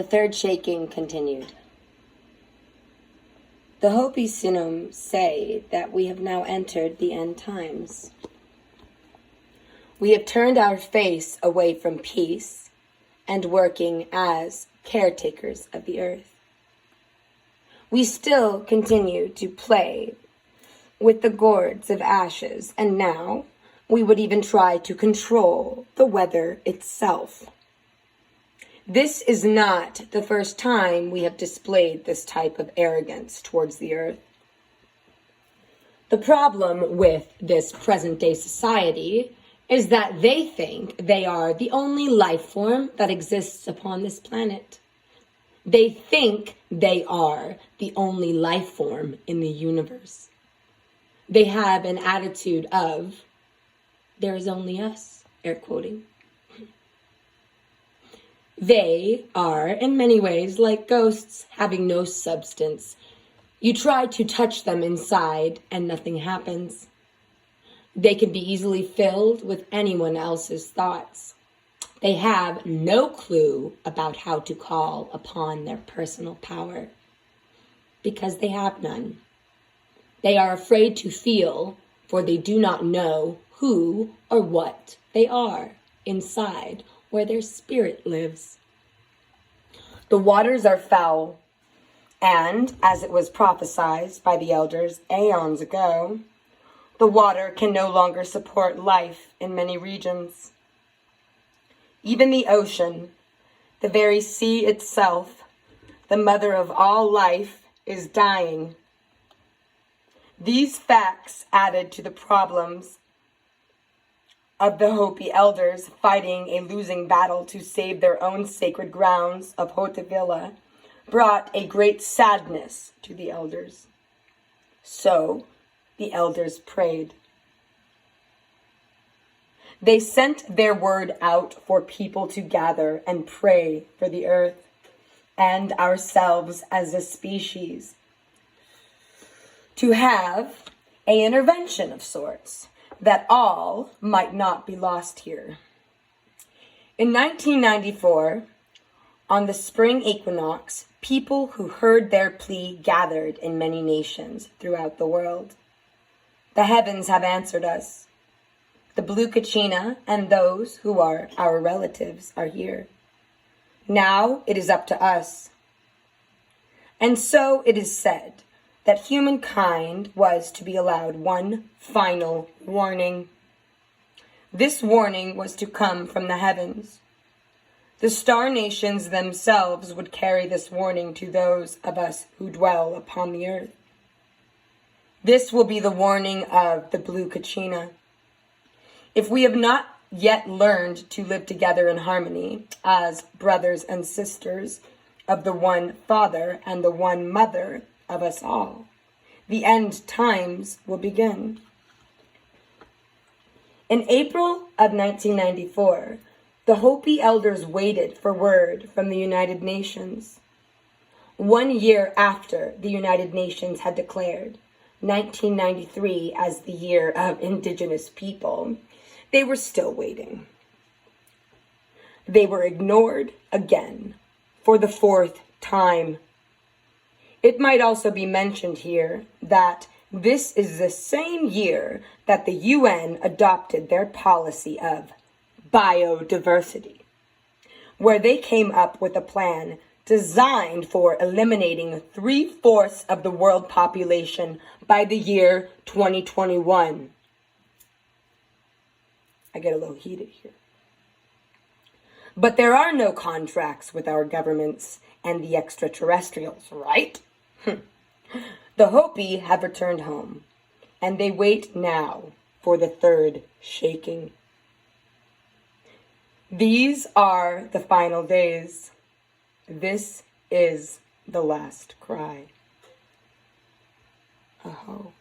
The third shaking continued. The Hopi Sinum say that we have now entered the end times. We have turned our face away from peace and working as caretakers of the earth. We still continue to play with the gourds of ashes, and now we would even try to control the weather itself. This is not the first time we have displayed this type of arrogance towards the earth. The problem with this present-day society is that they think they are the only life form that exists upon this planet. They think they are the only life form in the universe. They have an attitude of, there is only us, air quoting. They are, in many ways, like ghosts having no substance. You try to touch them inside and nothing happens. They can be easily filled with anyone else's thoughts. They have no clue about how to call upon their personal power because they have none. They are afraid to feel, for they do not know who or what they are inside where their spirit lives. The waters are foul, and, as it was prophesied by the elders aeons ago, the water can no longer support life in many regions. Even the ocean, the very sea itself, the mother of all life, is dying. These facts added to the problems of the Hopi elders fighting a losing battle to save their own sacred grounds of Hotevilla brought a great sadness to the elders. So the elders prayed. They sent their word out for people to gather and pray for the earth and ourselves as a species, to have an intervention of sorts, that all might not be lost here. In 1994, on the spring equinox, people who heard their plea gathered in many nations throughout the world. The heavens have answered us. The Blue Kachina and those who are our relatives are here. Now it is up to us. And so it is said that humankind was to be allowed one final warning. This warning was to come from the heavens. The star nations themselves would carry this warning to those of us who dwell upon the earth. This will be the warning of the Blue Kachina. If we have not yet learned to live together in harmony as brothers and sisters of the one Father and the one Mother of us all, the end times will begin. In April of 1994, the Hopi elders waited for word from the United Nations. 1 year after the United Nations had declared 1993 as the year of Indigenous people, they were still waiting. They were ignored again for the fourth time. It might also be mentioned here that this is the same year that the UN adopted their policy of biodiversity, where they came up with a plan designed for eliminating 3/4 of the world population by the year 2021. I get a little heated here. But there are no contracts with our governments and the extraterrestrials, right? The Hopi have returned home, and they wait now for the third shaking. These are the final days. This is the last cry. Aho.